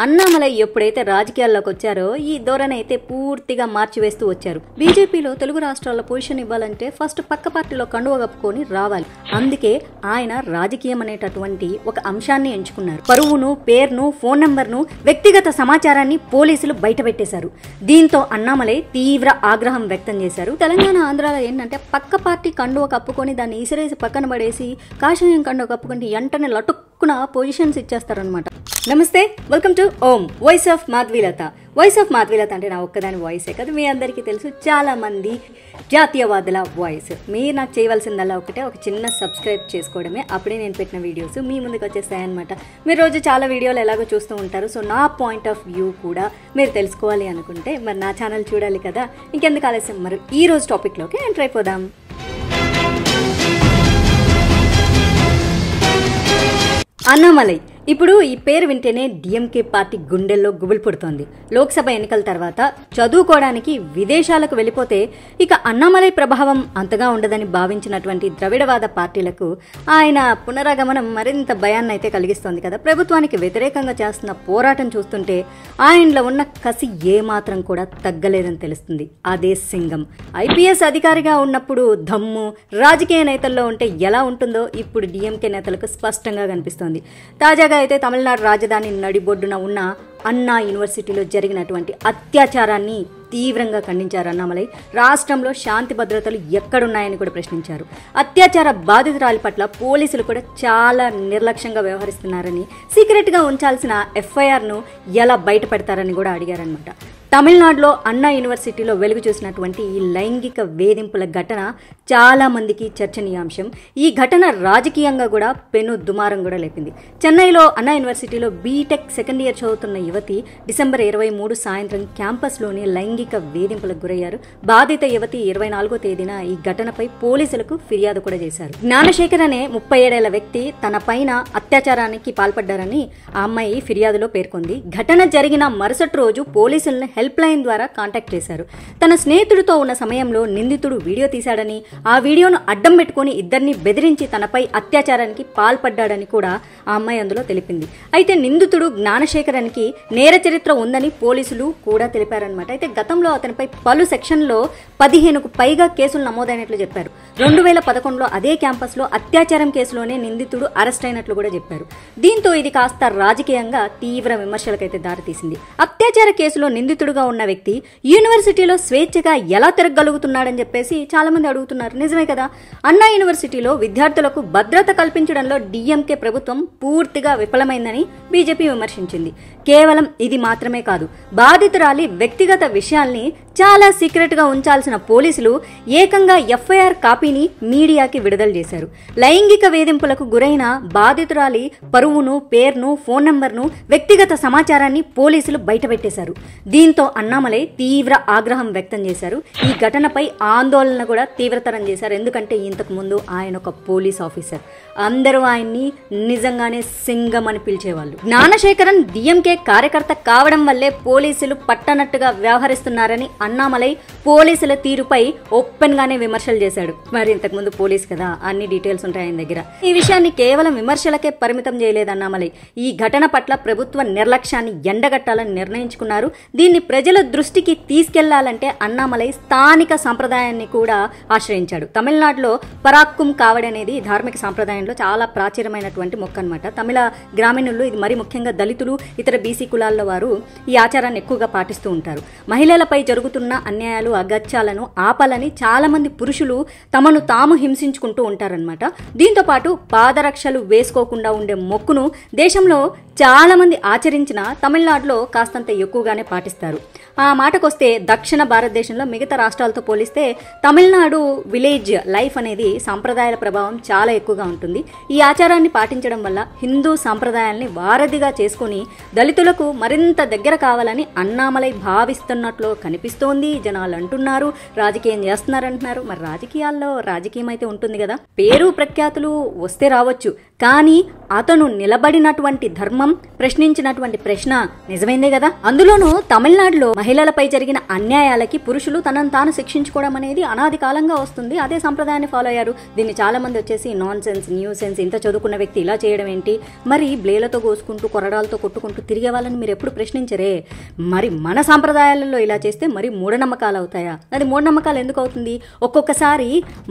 అన్నామలై ఎప్పుడైతే రాజకీయాల్లోకి వచ్చారో ఈ ధోరణి అయితే పూర్తిగా మార్చివేస్తూ వచ్చారు. బీజేపీలో తెలుగు రాష్ట్రాల్లో పొజిషన్ ఇవ్వాలంటే ఫస్ట్ పక్క పార్టీలో కండువ కప్పుకొని రావాలి. అందుకే ఆయన రాజకీయం అనేటటువంటి ఒక అంశాన్ని ఎంచుకున్నారు. పరువును, పేరును, ఫోన్ నంబర్ను, వ్యక్తిగత సమాచారాన్ని పోలీసులు బయటపెట్టేశారు. దీంతో అన్నామలై తీవ్ర ఆగ్రహం వ్యక్తం చేశారు. తెలంగాణ, ఆంధ్రాలో ఏంటంటే పక్క పార్టీ కండువ కప్పుకొని దాన్ని ఇసిరేసి పక్కన పడేసి కాషాయం కండువ కప్పుకొని వెంటనే లటుక్కున పొజిషన్స్ ఇచ్చేస్తారనమాట. నమస్తే, welcome to Om voice of Madhavilatha. Voice of Madhavilatha అంటే నా ఒక్కదాని వాయిసే కదా, మీ అందరికీ తెలుసు. చాలా మంది జాతీయవాదుల వాయిస్. మీరు నాకు చేయవలసిందల్లా ఒకటే, ఒక చిన్న సబ్స్క్రైబ్ చేసుకోవడమే. అప్పుడే నేను పెట్టిన వీడియోస్ మీ ముందుకు వచ్చేస్తాయన్నమాట. మీరు రోజు చాలా వీడియోలు ఎలాగో చూస్తూ ఉంటారు. సో నా పాయింట్ ఆఫ్ వ్యూ కూడా మీరు తెలుసుకోవాలి అనుకుంటే మరి నా ఛానల్ చూడాలి కదా. ఇంకెందుకు ఆలస్యం, మరి ఈ రోజు టాపిక్లోకి ఎంటర్ అయిపోదాం. అన్నామలై. ఇప్పుడు ఈ పేరు వింటేనే డిఎంకే పార్టీ గుండెల్లో గుబులు పుడుతోంది. లోక్సభ ఎన్నికల తర్వాత చదువుకోవడానికి విదేశాలకు వెళ్ళిపోతే ఇక అన్నామలై ప్రభావం అంతగా ఉండదని భావించినటువంటి ద్రవిడవాద పార్టీలకు ఆయన పునరాగమనం మరింత భయాన్ని అయితే కలిగిస్తోంది కదా. ప్రభుత్వానికి వ్యతిరేకంగా చేస్తున్న పోరాటం చూస్తుంటే ఆయనలో ఉన్న కసి ఏమాత్రం కూడా తగ్గలేదని తెలుస్తుంది. అదే సింగం. ఐపీఎస్ అధికారిగా ఉన్నప్పుడు దమ్ము, రాజకీయ నేతల్లో ఉంటే ఎలా ఉంటుందో ఇప్పుడు డిఎంకే నేతలకు స్పష్టంగా కనిపిస్తోంది. తాజాగా అయితే తమిళనాడు రాజధాని నడిబొడ్డున ఉన్న అన్నా యూనివర్సిటీలో జరిగినటువంటి అత్యాచారాన్ని తీవ్రంగా ఖండించారు అన్నామలై. రాష్ట్రంలో శాంతి భద్రతలు ఎక్కడున్నాయని కూడా ప్రశ్నించారు. అత్యాచార బాధితురాలి పట్ల పోలీసులు కూడా చాలా నిర్లక్ష్యంగా వ్యవహరిస్తున్నారని, సీక్రెట్గా ఉంచాల్సిన ఎఫ్ఐఆర్ను ఎలా బయటపెడతారని కూడా అడిగారనమాట. తమిళనాడులో అన్నా యూనివర్సిటీలో వెలుగు చూసినటువంటి ఈ లైంగిక వేధింపుల ఘటన చాలా మందికి చర్చనీయాంశం. ఈ ఘటన రాజకీయంగా కూడా పెను దుమారం కూడా లేపింది. చెన్నైలో అన్నా యూనివర్సిటీలో బీటెక్ సెకండ్ ఇయర్ చదువుతున్న యువతి డిసెంబర్ 23 సాయంత్రం క్యాంపస్లోని లైంగిక వేధింపులకు గురయ్యారు. బాధిత యువతి 24వ తేదీన ఈ ఘటనపై పోలీసులకు ఫిర్యాదు కూడా చేశారు. జ్ఞానశేఖర్ అనే 37 ఏళ్ల వ్యక్తి తన పైన అత్యాచారానికి పాల్పడ్డారని ఆ అమ్మాయి ఫిర్యాదులో పేర్కొంది. ఘటన జరిగిన మరుసటి రోజు పోలీసులను హెల్ప్ లైన్ ద్వారా కాంటాక్ట్ చేశారు. తన స్నేహితుడితో ఉన్న సమయంలో నిందితుడు వీడియో తీశాడని, ఆ వీడియోను అడ్డం పెట్టుకుని ఇద్దరిని బెదిరించి తనపై అత్యాచారానికి పాల్పడ్డాడని కూడా ఆ అమ్మాయి అందులో తెలిపింది. అయితే నిందితుడు జ్ఞానశేఖరానికి నేర చరిత్ర ఉందని పోలీసులు కూడా తెలిపారనమాట. అయితే గతంలో అతనిపై పలు సెక్షన్లో 15కు పైగా కేసులు నమోదైనట్లు చెప్పారు. 2011లో అదే క్యాంపస్లో అత్యాచారం కేసులోనే నిందితుడు అరెస్ట్ అయినట్లు కూడా చెప్పారు. దీంతో ఇది కాస్త రాజకీయంగా తీవ్ర విమర్శలకైతే దారితీసింది. అత్యాచార కేసులో నిందితుడుగా ఉన్న వ్యక్తి యూనివర్సిటీలో స్వేచ్ఛగా ఎలా తిరగలుగుతున్నాడని చెప్పేసి చాలా మంది అడుగుతున్నారు. నిజమే కదా. అన్నా యూనివర్సిటీలో విద్యార్థులకు భద్రత కల్పించడంలో డిఎంకే ప్రభుత్వం పూర్తిగా విఫలమైందని బీజేపీ విమర్శించింది. కేవలం ఇది మాత్రమే కాదు, బాధితురాలి వ్యక్తిగత విషయాల్ని చాలా సీక్రెట్ గా ఉంచాల్సిన పోలీసులు ఏకంగా ఎఫ్ఐఆర్ కాపీని మీడియాకి విడుదల చేశారు. లైంగిక వేధింపులకు గురైన బాధితురాలి పరువును, పేరును, ఫోన్ నంబర్ను, వ్యక్తిగత సమాచారాన్ని పోలీసులు బయటపెట్టేశారు. దీంతో అన్నామలై తీవ్ర ఆగ్రహం వ్యక్తం చేశారు. ఈ ఘటనపై ఆందోళన కూడా తీవ్రతరం చేశారు. ఎందుకంటే ఇంతకు ముందు ఆయన ఒక పోలీస్ ఆఫీసర్. అందరూ ఆయన్ని నిజంగానే సింగం అని పిలిచేవాళ్ళు. జ్ఞానశేఖరన్ డిఎంకే కార్యకర్త కావడం వల్లే పోలీసులు పట్టనట్టుగా వ్యవహరిస్తున్నారని అన్నామలై పోలీసుల తీరుపై ఓపెన్ గానే విమర్శలు చేశాడు. మరి ఇంతకుముందు పోలీస్ కదా, అన్ని డీటెయిల్స్ ఉంటాయి ఆయన దగ్గర. ఈ విషయాన్ని కేవలం విమర్శలకే పరిమితం చేయలేదు అన్నామలై. ఈ ఘటన పట్ల ప్రభుత్వ నిర్లక్ష్యాన్ని ఎండగట్టాలని నిర్ణయించుకున్నారు. దీన్ని ప్రజల దృష్టికి తీసుకెళ్లాలంటే అన్నామలై స్థానిక సంప్రదాయాన్ని కూడా ఆశ్రయించాడు. తమిళనాడులో పరాక్కుం కావడి అనేది ధార్మిక సంప్రదాయంలో చాలా ప్రాచీనమైనటువంటి మొక్క అనమాట. తమిళ గ్రామీణులు, ఇది మరి ముఖ్యంగా దళితులు, ఇతర బీసీ కులాల వారు ఈ ఆచారాన్ని ఎక్కువగా పాటిస్తూ ఉంటారు. మహిళలపై జరుగుతున్న అన్యాయాలు, అగత్యాలను ఆపాలని చాలా మంది పురుషులు తమను తాము హింసించుకుంటూ ఉంటారనమాట. దీంతో పాటు పాదరక్షలు వేసుకోకుండా ఉండే మొక్కును దేశంలో చాలా మంది ఆచరించిన తమిళనాడులో కాస్తంత ఎక్కువగానే పాటిస్తారు. ఆ మాటకొస్తే దక్షిణ భారతదేశంలో మిగతా రాష్ట్రాలతో పోలిస్తే తమిళనాడు విలేజ్ లైఫ్ అనేది సాంప్రదాయాల ప్రభావం చాలా ఎక్కువగా ఉంటుంది. ఈ ఆచారాన్ని పాటించడం వల్ల హిందూ సాంప్రదాయాల్ని వారధిగా చేసుకుని దళితులకు మరింత దగ్గర కావాలని అన్నామలై భావిస్తున్నట్లు కనిపిస్తూ నడుస్తోంది, జనాలు అంటున్నారు, రాజకీయం చేస్తున్నారంటున్నారు. మరి రాజకీయాల్లో రాజకీయం అయితే ఉంటుంది కదా, పేరు ప్రఖ్యాతులు వస్తే రావచ్చు, కానీ అతను నిలబడినటువంటి ధర్మం, ప్రశ్నించినటువంటి ప్రశ్న నిజమైందే కదా. అందులోనూ తమిళనాడులో మహిళలపై జరిగిన అన్యాయాలకి పురుషులు తనను తాను శిక్షించుకోవడం అనేది అనాది కాలంగా వస్తుంది. అదే సంప్రదాయాన్ని ఫాలో అయ్యారు. దీన్ని చాలా మంది వచ్చేసి నాన్ సెన్స్, న్యూ సెన్స్, ఇంత చదువుకున్న వ్యక్తి ఇలా చేయడం ఏంటి, మరి బ్లేలతో కోసుకుంటూ కొరడాలతో కొట్టుకుంటూ తిరిగే వాళ్ళని మీరు ఎప్పుడు ప్రశ్నించరే. మరి మన సాంప్రదాయాలలో ఇలా చేస్తే మరి మూఢనమ్మకాలు అవుతాయా? అది మూఢనమ్మకాలు ఎందుకు అవుతుంది? ఒక్కొక్కసారి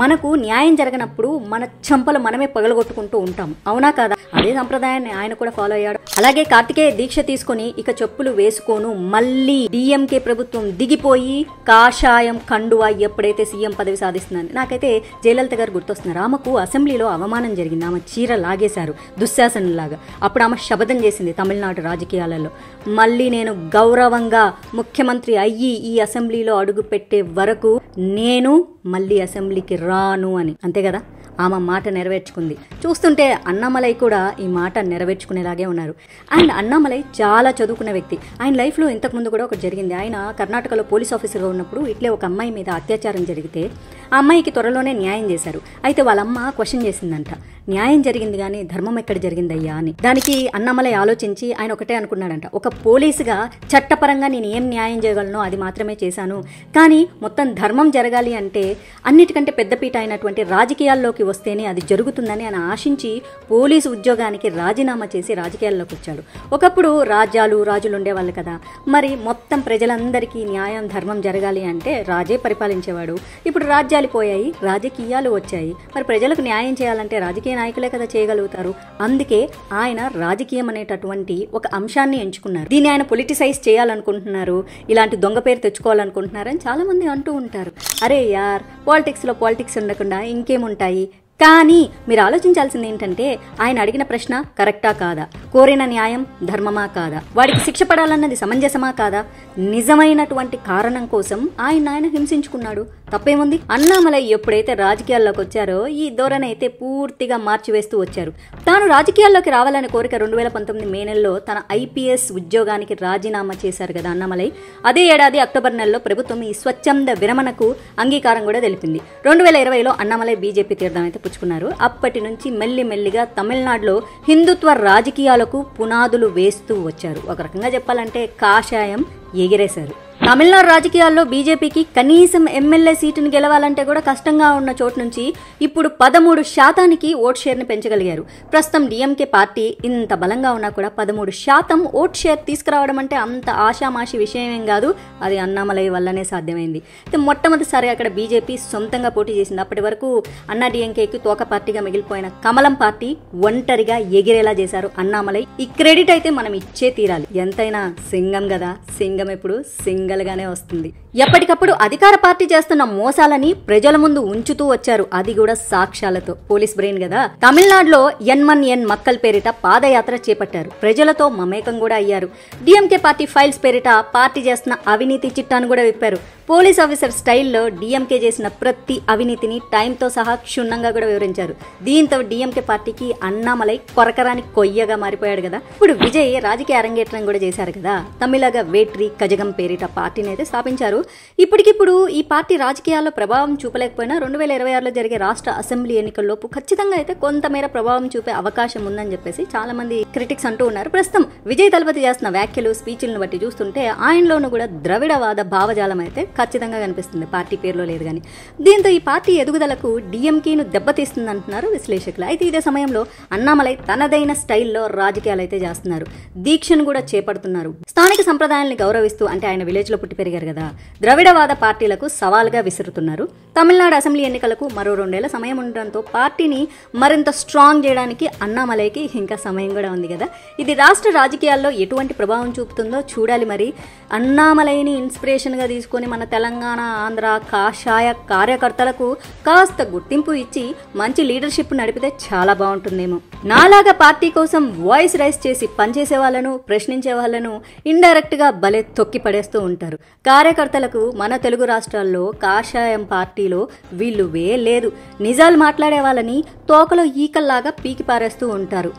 మనకు న్యాయం జరగనప్పుడు మన చెంపలు మనమే పగలగొట్టుకుంటూ ఉంటాం, అవునా కాదా? అదే సంప్రదాయాన్ని ఆయన కూడా ఫాలో అయ్యాడు. అలాగే కార్తికేయ దీక్ష తీసుకుని ఇక చెప్పులు వేసుకోను మళ్ళీ డిఎంకే ప్రభుత్వం దిగిపోయి కాషాయం కండువా ఎప్పుడైతే సీఎం పదవి సాధిస్తుందని నాకైతే జయలలిత గారు గుర్తొస్తున్నారు. ఆమెకు అసెంబ్లీలో అవమానం జరిగింది, ఆమె చీర లాగేశారు దుశ్శాసనలాగా. అప్పుడు ఆమె శపథం చేసింది తమిళనాడు రాజకీయాలలో, మళ్ళీ నేను గౌరవంగా ముఖ్యమంత్రి అయ్యి ఈ అసెంబ్లీలో అడుగు పెట్టే వరకు నేను మళ్ళీ అసెంబ్లీకి రాను అని. అంతే కదా, ఆమె మాట నెరవేర్చుకుంది. చూస్తుంటే అన్నామలై కూడా ఈ మాట నెరవేర్చుకునేలాగే ఉన్నారు. అండ్ అన్నామలై చాలా చదువుకున్న వ్యక్తి. ఆయన లైఫ్లో ఇంతకుముందు కూడా ఒకటి జరిగింది. ఆయన కర్ణాటకలో పోలీస్ ఆఫీసర్గా ఉన్నప్పుడు ఇట్లే ఒక అమ్మాయి మీద అత్యాచారం జరిగితే ఆ అమ్మాయికి త్వరలోనే న్యాయం చేశారు. అయితే వాళ్ళ అమ్మ క్వశ్చన్ చేసిందంట, న్యాయం జరిగింది కానీ ధర్మం ఎక్కడ జరిగిందయ్యా అని. దానికి అన్నామలై ఆలోచించి ఆయన ఒకటే అనుకున్నాడంట, ఒక పోలీసుగా చట్టపరంగా నేను ఏం న్యాయం చేయగలనో అది మాత్రమే చేశాను, కానీ మొత్తం ధర్మం జరగాలి అంటే అన్నిటికంటే పెద్దపీట అయినటువంటి రాజకీయాల్లోకి వస్తేనే అది జరుగుతుందని ఆయన ఆశించి పోలీసు ఉద్యోగానికి రాజీనామా చేసి రాజకీయాల్లోకి వచ్చాడు. ఒకప్పుడు రాజులు ఉండేవాళ్ళు కదా, మరి మొత్తం ప్రజలందరికీ న్యాయం ధర్మం జరగాలి అంటే రాజే పరిపాలించేవాడు. ఇప్పుడు రాజ్యాలు పోయాయి, రాజకీయాలు వచ్చాయి, మరి ప్రజలకు న్యాయం చేయాలంటే రాజకీయ నాయకులే కదా చేయగలుగుతారు. అందుకే ఆయన రాజకీయం అనేటటువంటి ఒక అంశాన్ని ఎంచుకున్నారు. దీన్ని ఆయన పొలిటిసైజ్ చేయాలనుకుంటున్నారు, ఇలాంటి దొంగ పేరు తెచ్చుకోవాలనుకుంటున్నారని చాలా మంది అంటూ ఉంటారు. అరే యార్, పాలిటిక్స్ ఉండకుండా ఇంకేముంటాయి? కానీ మీరు ఆలోచించాల్సింది ఏంటంటే ఆయన అడిగిన ప్రశ్న కరెక్టా కాదా, కోరిన న్యాయం ధర్మమా కాదా, వాడికి శిక్ష పడాలన్నది సమంజసమా కాదా, నిజమైనటువంటి కారణం కోసం ఆయన హింసించుకున్నాడు, తప్పేముంది? అన్నామలై ఎప్పుడైతే రాజకీయాల్లోకి వచ్చారో ఈ ధోరణి అయితే పూర్తిగా మార్చివేస్తూ వచ్చారు. తాను రాజకీయాల్లోకి రావాలనే కోరిక 2019 మే నెలలో తన ఐపీఎస్ ఉద్యోగానికి రాజీనామా చేశారు కదా అన్నామలై. అదే ఏడాది అక్టోబర్ నెలలో ప్రభుత్వం ఈ స్వచ్ఛంద విరమణకు అంగీకారం కూడా తెలిపింది. 2020లో అన్నామలై బీజేపీ తీర్థం అయితే పుచ్చుకున్నారు. అప్పటి నుంచి మెల్లిమెల్లిగా తమిళనాడులో హిందుత్వ రాజకీయాలకు పునాదులు వేస్తూ వచ్చారు. ఒక రకంగా చెప్పాలంటే కాషాయం ఎగిరేశారు. తమిళనాడు రాజకీయాల్లో బీజేపీకి కనీసం ఎమ్మెల్యే సీటును గెలవాలంటే కూడా కష్టంగా ఉన్న చోటు నుంచి ఇప్పుడు 13% ఓట్ షేర్ని పెంచగలిగారు. ప్రస్తుతం డిఎంకే పార్టీ ఇంత బలంగా ఉన్నా కూడా 13% ఓట్ షేర్ తీసుకురావడం అంటే అంత ఆషామాషి విషయమేం కాదు. అది అన్నామలై వల్లనే సాధ్యమైంది. మొట్టమొదటిసారి అక్కడ బీజేపీ సొంతంగా పోటీ చేసింది. అప్పటి వరకు అన్నా డిఎంకేకి తోక పార్టీగా మిగిలిపోయిన కమలం పార్టీ ఒంటరిగా ఎగిరేలా చేశారు అన్నామలై. ఈ క్రెడిట్ అయితే మనం ఇచ్చే తీరాలి. ఎంతైనా సింగం కదా, సింగం ఎప్పుడు సింగల్ గానే వస్తుంది. ఎప్పటికప్పుడు అధికార పార్టీ చేస్తున్న మోసాలని ప్రజల ముందు ఉంచుతూ వచ్చారు, అది కూడా సాక్ష్యాలతో. పోలీస్ బ్రెయిన్ కదా. తమిళనాడులో ఎన్ మక్కల్ పేరిట పాదయాత్ర చేపట్టారు. ప్రజలతో మమేకం కూడా అయ్యారు. డిఎంకే పార్టీ ఫైల్స్ పేరిట పార్టీ చేస్తున్న అవినీతి చిట్టాను కూడా విప్పారు. పోలీస్ ఆఫీసర్ స్టైల్లో డిఎంకే చేసిన ప్రతి అవినీతిని టైంతో సహా క్షుణ్ణంగా కూడా వివరించారు. దీంతో డిఎంకే పార్టీకి అన్నామలై కొరకరాని కొయ్యగా మారిపోయాడు కదా. ఇప్పుడు విజయ్ రాజకీయ అరంగేట్రం కూడా చేశారు కదా. తమిళగా వేట్రి కజగం పేరిట పార్టీని అయితే స్థాపించారు. ఇప్పటికిప్పుడు ఈ పార్టీ రాజకీయాల్లో ప్రభావం చూపలేకపోయినా 2026లో జరిగే రాష్ట్ర అసెంబ్లీ ఎన్నికల్లోపు ఖచ్చితంగా అయితే కొంతమేర ప్రభావం చూపే అవకాశం ఉందని చెప్పేసి చాలా మంది క్రిటిక్స్ అంటూ ఉన్నారు. ప్రస్తుతం విజయ్ తలపతి చేస్తున్న వ్యాఖ్యలు, స్పీచ్లను బట్టి చూస్తుంటే ఆయనలోనూ కూడా ద్రవిడవాద భావజాలం అయితే ఖచ్చితంగా కనిపిస్తుంది. పార్టీ పేరులో లేదు కానీ. దీంతో ఈ పార్టీ ఎదుగుదలకు డిఎంకేను దెబ్బతీస్తుంది అంటున్నారు విశ్లేషకులు. అయితే ఇదే సమయంలో అన్నామలై తనదైన స్టైల్లో రాజకీయాలు అయితే చేస్తున్నారు. దీక్షను కూడా చేపడుతున్నారు. స్థానిక సంప్రదాయాల్ని గౌరవిస్తూ, అంటే ఆయన విలేజ్ లో పుట్టి పెరిగారు కదా, ద్రవిడవాద పార్టీలకు సవాల్గా విసురుతున్నారు. తమిళనాడు అసెంబ్లీ ఎన్నికలకు మరో 2 ఏళ్ల సమయం ఉండడంతో పార్టీని మరింత స్ట్రాంగ్ చేయడానికి అన్నామలైకి ఇంకా సమయం కూడా ఉంది కదా. ఇది రాష్ట్ర రాజకీయాల్లో ఎటువంటి ప్రభావం చూపుతుందో చూడాలి. మరి అన్నామలైని ఇన్స్పిరేషన్గా తీసుకొని మన తెలంగాణ, ఆంధ్ర కాషాయ కార్యకర్తలకు కాస్త గుర్తింపు ఇచ్చి మంచి లీడర్షిప్ నడిపితే చాలా బాగుంటుందేమో. నాలాగా పార్టీ కోసం వాయిస్ రైజ్ చేసి పనిచేసే వాళ్ళను, ప్రశ్నించే వాళ్ళను ఇండైరెక్ట్ గా భలే తొక్కి పడేస్తూ ఉంటారు. కార్యకర్తలకు మన తెలుగు రాష్ట్రాల్లో కాషాయం పార్టీలో వీళ్ళువే లేదు. నిజాలు మాట్లాడే వాళ్ళని తోకలో ఈకల్లాగా పీకి పారేస్తూ ఉంటారు.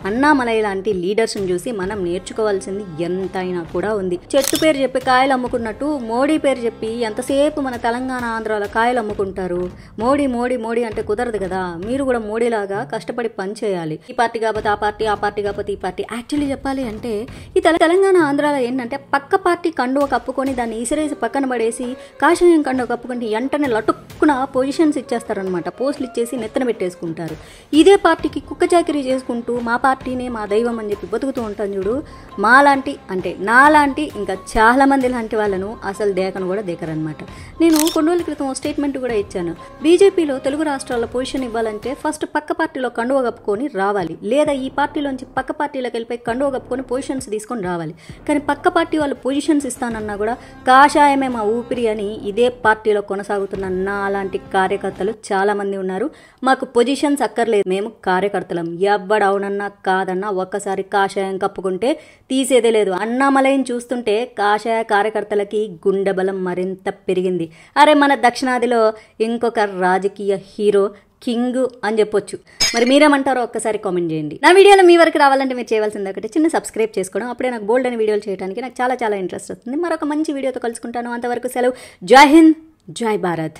అన్నామలై లాంటి లీడర్స్ని చూసి మనం నేర్చుకోవాల్సింది ఎంతైనా కూడా ఉంది. చెట్టు పేరు చెప్పి కాయలు అమ్ముకున్నట్టు మోడీ పేరు చెప్పి ఎంతసేపు మన తెలంగాణ ఆంధ్రాల కాయలు అమ్ముకుంటారు. మోడీ మోడీ మోడీ అంటే కుదరదు కదా. మీరు కూడా మోడీలాగా కష్టపడి పని చేయాలి. ఈ పార్టీ కాకపోతే ఆ పార్టీ, ఆ పార్టీ కాకపోతే ఈ పార్టీ. యాక్చువల్లీ చెప్పాలి అంటే ఈ తెలంగాణ ఆంధ్రాలో ఏంటంటే పక్క పార్టీ కండువ కప్పుకొని దాన్ని ఇసిరేసి పక్కన పడేసి కాషాయం కండువ కప్పుకొని వెంటనే లటుక్కున పొజిషన్స్ ఇచ్చేస్తారనమాట. పోస్టులు ఇచ్చేసి నెత్తన పెట్టేసుకుంటారు. ఇదే పార్టీకి కుక్క చాకిరీ చేసుకుంటూ మా పార్టీనే మా దైవం అని చెప్పి బతుకుతూ ఉంటాను చూడు. మాలాంటి అంటే నాలాంటి ఇంకా చాలా మంది లాంటి వాళ్ళను అసలు దేకను కూడా దేకరనమాట. నేను కొన్ని రోజుల క్రితం స్టేట్మెంట్ కూడా ఇచ్చాను. బీజేపీలో తెలుగు రాష్ట్రాల్లో పొజిషన్ ఇవ్వాలంటే ఫస్ట్ పక్క పార్టీలో కండువ కప్పుకొని రావాలి, లేదా ఈ పార్టీలోంచి పక్క పార్టీలోకి వెళ్ళిపోయి కండువ కప్పుకొని పొజిషన్స్ తీసుకొని రావాలి. కానీ పక్క పార్టీ వాళ్ళు పొజిషన్స్ ఇస్తానన్నా కూడా కాషాయమే మా ఊపిరి అని ఇదే పార్టీలో కొనసాగుతున్న నా అలాంటి కార్యకర్తలు చాలా మంది ఉన్నారు. మాకు పొజిషన్స్ అక్కర్లేదు, మేము కార్యకర్తలం. ఎవ్వడవునన్నా కాదన్నా ఒక్కసారి కాషాయం కప్పుకుంటే తీసేదే లేదు. అన్నామలైని చూస్తుంటే కాషాయ కార్యకర్తలకి గుండె బలం మరింత పెరిగింది. అరే మన దక్షిణాదిలో ఇంకొక రాజకీయ హీరో కింగ్ అని చెప్పొచ్చు. మరి మీరేమంటారో ఒక్కసారి కామెంట్ చేయండి. నా వీడియోలో మీ వరకు రావాలంటే మీరు చేయవలసింది ఒకటి, చిన్న సబ్స్క్రైబ్ చేసుకోవడం. అప్పుడే నాకు బోల్డ్ అని వీడియోలు చేయడానికి నాకు చాలా చాలా ఇంట్రెస్ట్ వస్తుంది. మరొక మంచి వీడియోతో కలుసుకుంటాను. అంతవరకు సెలవు. జై హింద్, జై భారత్.